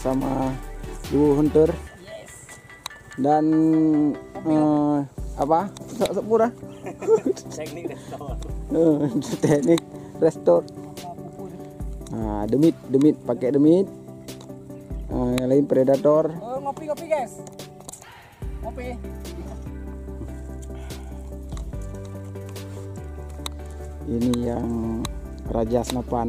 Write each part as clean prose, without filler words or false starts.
bersama Ibu Hunter dan apa? Sepura. Teknik restor. Teknik restor. Nah, demit pakai demit. Yang lain predator. Oh, ngopi guys. Ngopi. Ini yang raja senapan.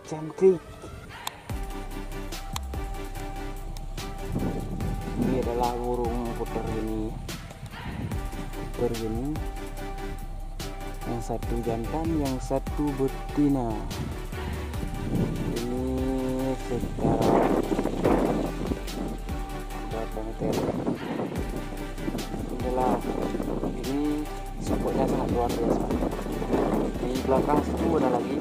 Cantik. Ini adalah burung puter ini. Yang satu jantan, yang satu betina. Ini sekitar berapa meter? Inilah, ini sopotnya sangat luar biasa. Di belakang situ ada lagi.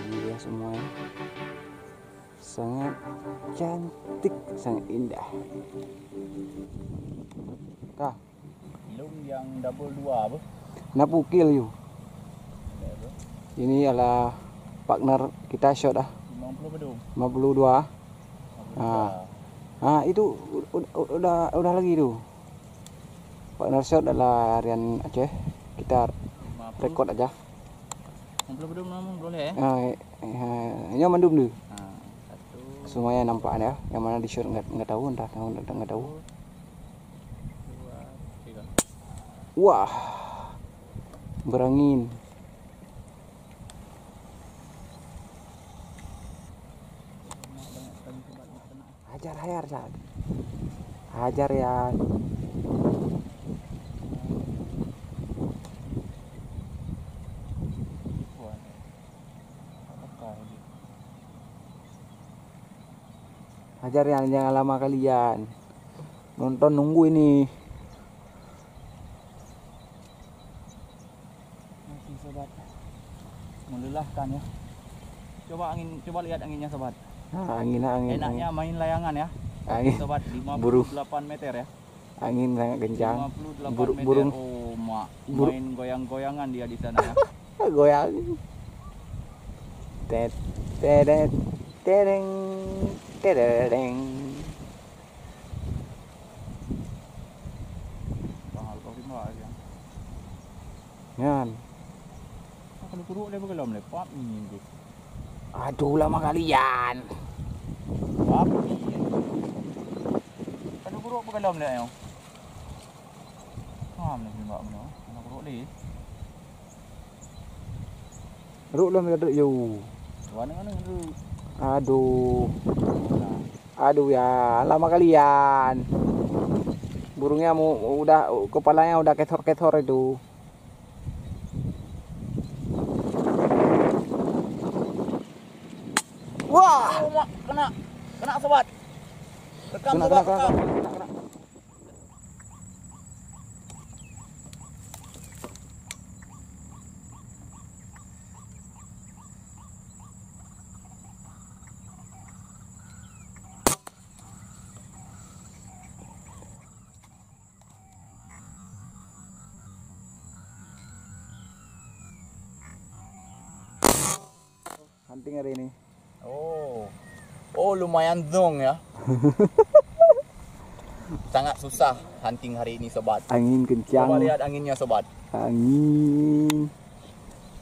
Ini dia semuanya, sangat cantik, sangat indah. Kah? Belum yang double 2 apa? Nak pukil you. Ini adalah partner kita shot 50 bedung. 52. Itu udah lagi tuh. Partner shot adalah Aryan Aceh. Kita rekod aja. 50 bedung namun boleh ya? Ini mandum dulu. Satu. Semuanya nampak ya. Yang mana di shot nggak tahu, nggak tahu. 2, 3. Wah, berangin. Hajar ya. Hajar ya, jangan lama kalian. Nonton nunggu ini. Masih sobat. Melelahkan ya. Coba lihat anginnya sobat. Angin. Enaknya main layangan ya. Angin. Sobat 58 meter ya. Angin sangat kencang. 58 Burung. meter. Oh, main goyang-goyangan dia di sana ya. Goyang. Tereng. Mahal kau rimba ya. Ngan. Kalau kuruk dia bergelam lepak ni. Aduh, lama kalian. Apa ni? Kalau kuruk bergelam dia yo. Ni rimba mana? Kalau kuruk ni. Ruk lah meleduk you. Mana tu? Aduh ya, lama kalian. Burungnya udah, kepalanya udah ketor-ketor itu. Wah, Kena sobat. Rekam sobat. kena. Hunting hari ini. Oh lumayan zong ya. Sangat susah hunting hari ini sobat. Angin kencang. Coba lihat anginnya sobat. Angin.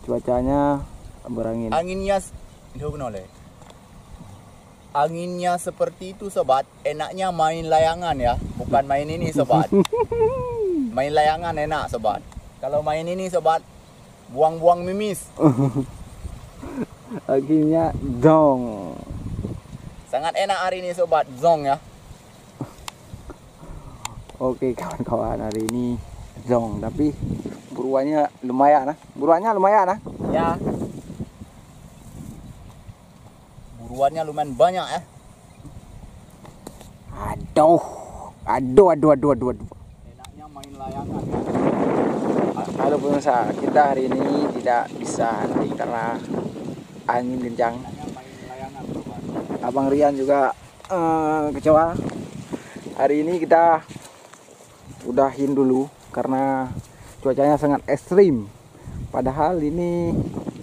Cuacanya berangin. Anginnya seperti itu sobat. Enaknya main layangan ya, bukan main ini sobat. Main layangan enak sobat. Kalau main ini sobat, buang-buang mimis. Akhirnya dong. Sangat enak hari ini sobat, zong ya. Oke kawan-kawan, hari ini zong, tapi buruannya lumayan nah. Buruannya lumayan nah. Ya. Buruannya lumayan banyak ya. Aduh. Enaknya main layangan ya. Halo pemirsa, kita hari ini tidak bisa nanti karena angin kencang. Enaknya main layangan sobat. Abang Rian juga kecewa. Hari ini kita udahin dulu karena cuacanya sangat ekstrim. Padahal ini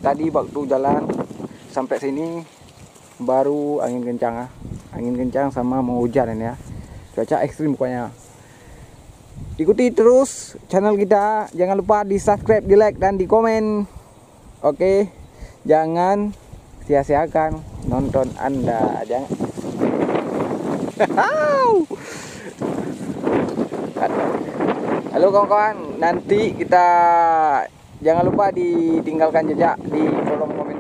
tadi waktu jalan sampai sini baru angin kencang, angin kencang sama mau hujan ini ya. Cuaca ekstrim pokoknya. Ikuti terus channel kita, jangan lupa di subscribe, di like dan di komen. Oke, jangan sia-siakan nonton Anda, jangan. Halo kawan-kawan, nanti kita jangan lupa ditinggalkan jejak di kolom komentar.